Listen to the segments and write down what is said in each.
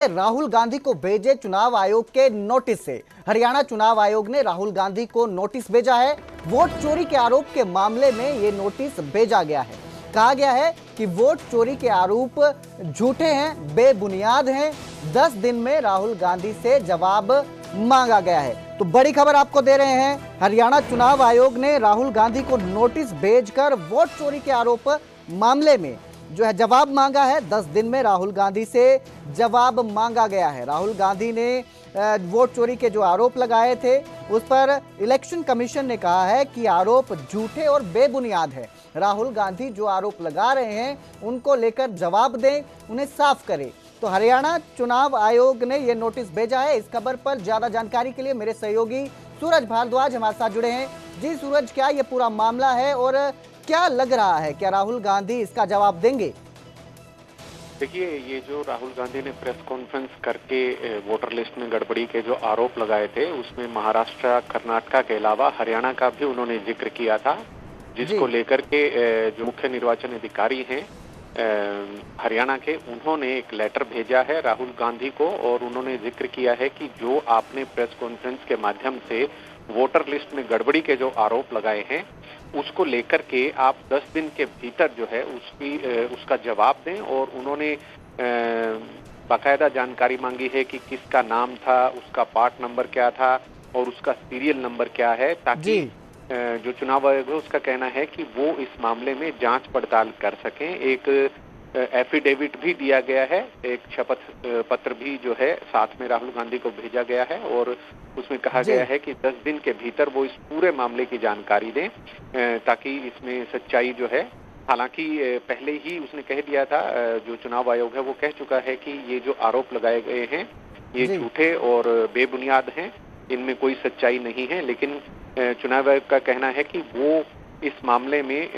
राहुल गांधी को भेजे चुनाव आयोग के नोटिस से। हरियाणा चुनाव आयोग ने राहुल गांधी को नोटिस भेजा है। वोट चोरी के आरोप के मामले में ये नोटिस भेजा गया है। कहा गया है कि वोट चोरी के आरोप झूठे हैं, बेबुनियाद हैं। 10 दिन में राहुल गांधी से जवाब मांगा गया है। तो बड़ी खबर आपको दे रहे हैं, हरियाणा चुनाव आयोग ने राहुल गांधी को नोटिस भेजकर वोट चोरी के आरोप मामले में जो है जवाब मांगा है। 10 दिन में राहुल गांधी से जवाब मांगा गया है। राहुल गांधी ने वोट चोरी के जो आरोप लगाए थे उस पर इलेक्शन कमीशन ने कहा है कि आरोप झूठे और बेबुनियाद है। राहुल गांधी जो आरोप लगा रहे हैं उनको लेकर जवाब दें, उन्हें साफ करें। तो हरियाणा चुनाव आयोग ने यह नोटिस भेजा है। इस खबर पर ज्यादा जानकारी के लिए मेरे सहयोगी सूरज भारद्वाज हमारे साथ जुड़े हैं। जी सूरज, क्या ये पूरा मामला है और क्या लग रहा है, क्या राहुल गांधी इसका जवाब देंगे? देखिए, ये जो राहुल गांधी ने प्रेस कॉन्फ्रेंस करके वोटर लिस्ट में गड़बड़ी के जो आरोप लगाए थे उसमें महाराष्ट्र, कर्नाटक के अलावा हरियाणा का भी उन्होंने जिक्र किया था, जिसको लेकर के जो मुख्य निर्वाचन अधिकारी हैं हरियाणा के, उन्होंने एक लेटर भेजा है राहुल गांधी को और उन्होंने जिक्र किया है कि जो आपने प्रेस कॉन्फ्रेंस के माध्यम से वोटर लिस्ट में गड़बड़ी के जो आरोप लगाए हैं उसको लेकर के आप 10 दिन के भीतर जो है उसका जवाब दें। और उन्होंने बाकायदा जानकारी मांगी है कि किसका नाम था, उसका पार्ट नंबर क्या था और उसका सीरियल नंबर क्या है, ताकि जो चुनाव आयोग है उसका कहना है कि वो इस मामले में जांच पड़ताल कर सकें। एक एफिडेविट भी दिया गया है, एक शपथ पत्र भी जो है साथ में राहुल गांधी को भेजा गया है और उसमें कहा गया है कि 10 दिन के भीतर वो इस पूरे मामले की जानकारी दें ताकि इसमें सच्चाई जो है, हालांकि पहले ही उसने कह दिया था, जो चुनाव आयोग है वो कह चुका है कि ये जो आरोप लगाए गए हैं ये झूठे और बेबुनियाद हैं, इनमें कोई सच्चाई नहीं है। लेकिन चुनाव आयोग का कहना है कि वो इस मामले में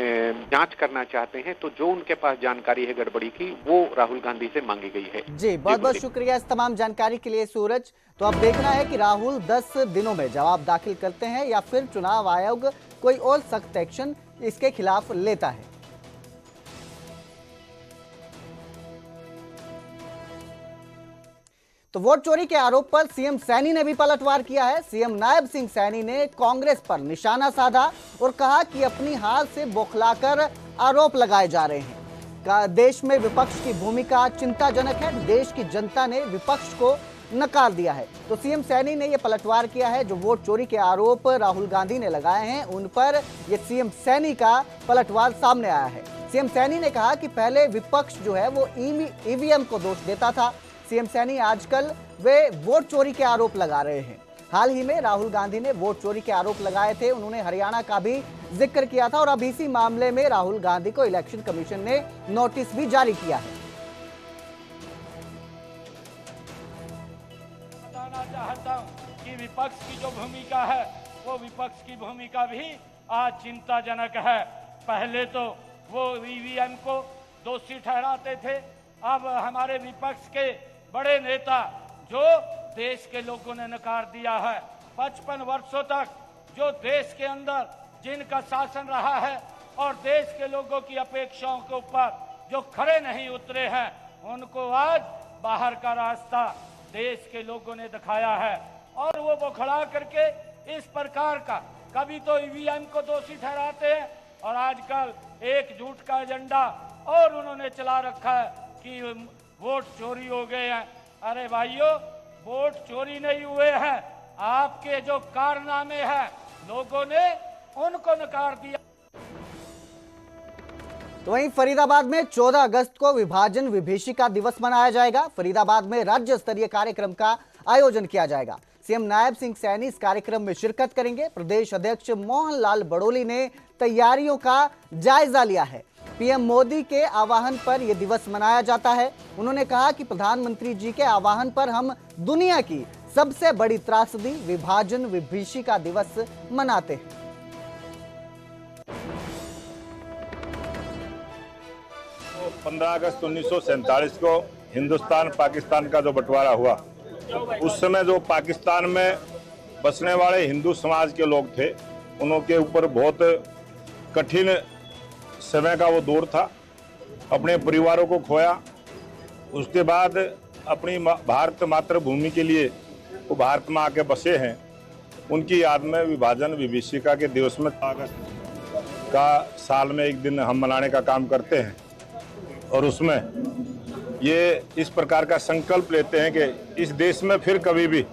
जांच करना चाहते हैं, तो जो उनके पास जानकारी है गड़बड़ी की वो राहुल गांधी से मांगी गई है। जी, बहुत बहुत शुक्रिया इस तमाम जानकारी के लिए सूरज। तो अब देखना है कि राहुल 10 दिनों में जवाब दाखिल करते हैं या फिर चुनाव आयोग कोई और सख्त एक्शन इसके खिलाफ लेता है। तो वोट चोरी के आरोप पर सीएम सैनी ने भी पलटवार किया है। सीएम नायब सिंह सैनी ने कांग्रेस पर निशाना साधा और कहा कि अपनी हार से बौखलाकर आरोप लगाए जा रहे हैं। देश में विपक्ष की भूमिका चिंताजनक है, देश की जनता ने विपक्ष को नकार दिया है। तो सीएम सैनी ने यह पलटवार किया है। जो वोट चोरी के आरोप राहुल गांधी ने लगाए हैं उन पर यह सीएम सैनी का पलटवार सामने आया है। सीएम सैनी ने कहा कि पहले विपक्ष जो है वो ईवीएम को दोष देता था। सीएम सैनी आजकल वे वोट चोरी के आरोप लगा रहे हैं। हाल ही में राहुल गांधी ने वोट चोरी के आरोप लगाए थे, उन्होंने हरियाणा का भी जिक्र किया था और अब इसी मामले में राहुल गांधी को इलेक्शन कमीशन ने नोटिस भी जारी किया है। बताना चाहता हूं कि विपक्ष की जो भूमिका है वो विपक्ष की भूमिका भी आज चिंताजनक है। पहले तो वो ईवीएम को दोषी ठहराते थे, अब हमारे विपक्ष के बड़े नेता जो देश के लोगों ने नकार दिया है, 55 वर्षों तक जो देश के अंदर जिनका शासन रहा है और देश के लोगों की अपेक्षाओं के ऊपर जो खड़े नहीं उतरे हैं, उनको आज बाहर का रास्ता देश के लोगों ने दिखाया है। और वो बौखला करके इस प्रकार का कभी तो ईवीएम को दोषी ठहराते हैं और आजकल एक झूठ का एजेंडा और उन्होंने चला रखा है कि वोट चोरी हो गए हैं। अरे भाइयों, वोट चोरी नहीं हुए हैं, आपके जो कारनामे हैं लोगों ने उनको नकार दिया। तो वहीं फरीदाबाद में 14 अगस्त को विभाजन विभीषिका दिवस मनाया जाएगा। फरीदाबाद में राज्य स्तरीय कार्यक्रम का आयोजन किया जाएगा। सीएम नायब सिंह सैनी इस कार्यक्रम में शिरकत करेंगे। प्रदेश अध्यक्ष मोहन लाल बड़ोली ने तैयारियों का जायजा लिया है। पीएम मोदी के आह्वान पर यह दिवस मनाया जाता है। उन्होंने कहा कि प्रधानमंत्री जी के आह्वान पर हम दुनिया की सबसे बड़ी त्रासदी विभाजन विभीषिका दिवस मनाते हैं। 15 अगस्त 1947 को हिंदुस्तान पाकिस्तान का जो बंटवारा हुआ, उस समय जो पाकिस्तान में बसने वाले हिंदू समाज के लोग थे उनके ऊपर बहुत कठिन समय का वो दौर था। अपने परिवारों को खोया, उसके बाद अपनी भारत मातृभूमि के लिए वो भारत में आके बसे हैं, उनकी याद में विभाजन विभीषिका के दिवस में अगस्त का साल में एक दिन हम मनाने का काम करते हैं। और उसमें ये इस प्रकार का संकल्प लेते हैं कि इस देश में फिर कभी भी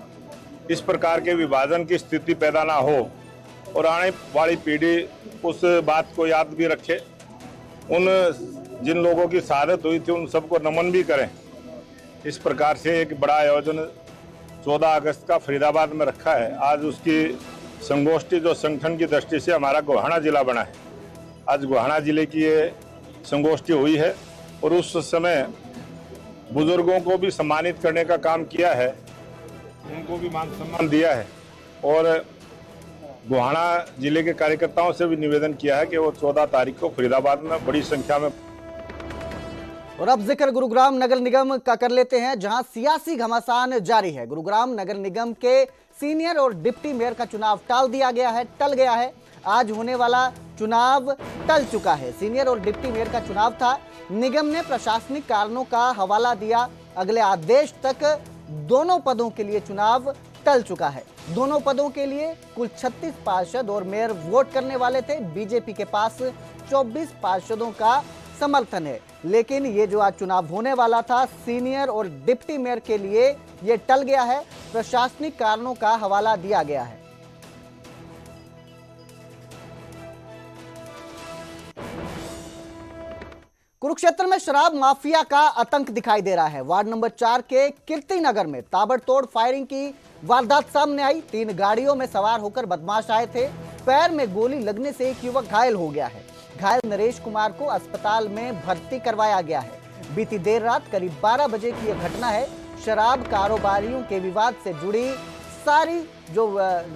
इस प्रकार के विभाजन की स्थिति पैदा ना हो और आने वाली पीढ़ी उस बात को याद भी रखे। उन जिन लोगों की शहादत हुई थी उन सबको नमन भी करें। इस प्रकार से एक बड़ा आयोजन 14 अगस्त का फरीदाबाद में रखा है। आज उसकी संगोष्ठी जो संगठन की दृष्टि से हमारा गोहाना जिला बना है, आज गोहाना जिले की ये संगोष्ठी हुई है और उस समय बुजुर्गों को भी सम्मानित करने का काम किया है, उनको भी मान सम्मान दिया है। और गोहाना जिले के कार्यकर्ताओं से भी निवेदन किया है कि वो 14 तारीख को फरीदाबाद में बड़ी संख्या में। और अब जिक्र गुरुग्राम नगर निगम का कर लेते हैं, जहां सियासी घमासान जारी है। गुरुग्राम नगर निगम के सीनियर और डिप्टी मेयर का चुनाव टल गया है। आज होने वाला चुनाव टल चुका है। सीनियर और डिप्टी मेयर का चुनाव था। निगम ने प्रशासनिक कारणों का हवाला दिया। अगले आदेश तक दोनों पदों के लिए चुनाव टल चुका है। दोनों पदों के लिए कुल 36 पार्षद और मेयर वोट करने वाले थे। बीजेपी के पास 24 पार्षदों का समर्थन है, लेकिन ये जो आज चुनाव होने वाला था सीनियर और डिप्टी मेयर के लिए ये टल गया है। प्रशासनिक कारणों का हवाला दिया गया है। कुरुक्षेत्र में शराब माफिया का आतंक दिखाई दे रहा है। वार्ड नंबर 4 के कीर्ति नगर में ताबड़तोड़ फायरिंग की वारदात सामने आई। 3 गाड़ियों में सवार होकर बदमाश आए थे। पैर में गोली लगने से एक युवक घायल हो गया है। घायल नरेश कुमार को अस्पताल में भर्ती करवाया गया है। बीती देर रात करीब 12 बजे की यह घटना है। शराब कारोबारियों के विवाद से जुड़ी सारी जो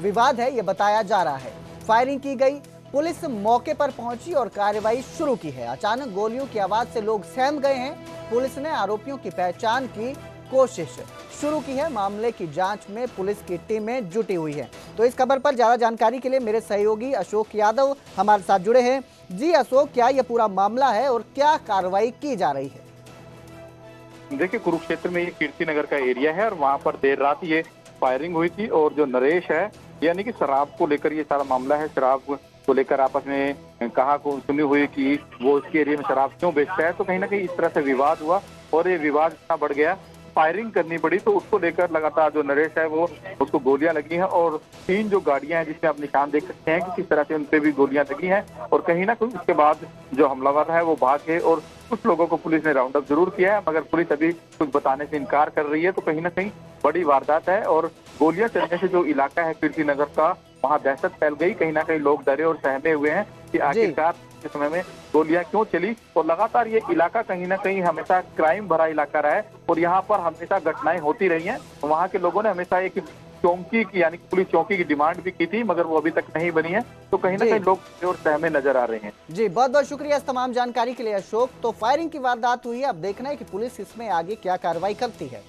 विवाद है ये बताया जा रहा है। फायरिंग की गई। पुलिस मौके पर पहुंची और कार्रवाई शुरू की है। अचानक गोलियों की आवाज से लोग सहम गए हैं। पुलिस ने आरोपियों की पहचान की कोशिश शुरू की है। मामले की जांच में पुलिस की टीमें जुटी हुई है। तो इस खबर पर ज्यादा जानकारी के लिए मेरे सहयोगी अशोक यादव हमारे साथ जुड़े हैं। जी अशोक, क्या यह पूरा मामला है और क्या कार्रवाई की जा रही है? देखिए, कुरुक्षेत्र में ये कीर्ति नगर का एरिया है और वहाँ पर देर रात ये फायरिंग हुई थी और जो नरेश है यानी कि शराब को लेकर ये सारा मामला है। शराब को लेकर आपस में कहा को सुनी हुई कि वो उसके एरिया में शराब क्यों बेचता है, तो कहीं ना कहीं इस तरह से विवाद हुआ और ये विवाद इतना बढ़ गया, फायरिंग करनी पड़ी। तो उसको लेकर लगातार जो नरेश है वो उसको गोलियां लगी हैं और 3 जो गाड़ियां हैं जिसमें आप निशान देख सकते हैं कि किस तरह से उनपे भी गोलियां लगी हैं। और कहीं ना कहीं उसके बाद जो हमलावर है वो भाग गए और कुछ लोगों को पुलिस ने राउंड अप जरूर किया है, मगर पुलिस अभी कुछ बताने से इनकार कर रही है। तो कहीं ना कहीं बड़ी वारदात है और गोलियां चलने से जो इलाका है कीर्ति नगर का, वहाँ दहशत फैल गई। कहीं ना कहीं लोग डरे और सहमे हुए हैं कि आखिरकार के समय में गोलियां क्यों चली। और लगातार ये इलाका कहीं ना कहीं हमेशा क्राइम भरा इलाका रहा है और यहाँ पर हमेशा घटनाएं होती रही हैं। वहाँ के लोगों ने हमेशा एक चौकी की यानी पुलिस चौकी की डिमांड भी की थी, मगर वो अभी तक नहीं बनी है। तो कहीं ना कहीं लोग और सहमे नजर आ रहे हैं। जी, बहुत बहुत शुक्रिया इस तमाम जानकारी के लिए अशोक। तो फायरिंग की वारदात हुई है, अब देखना है कि पुलिस इसमें आगे क्या कार्रवाई करती है।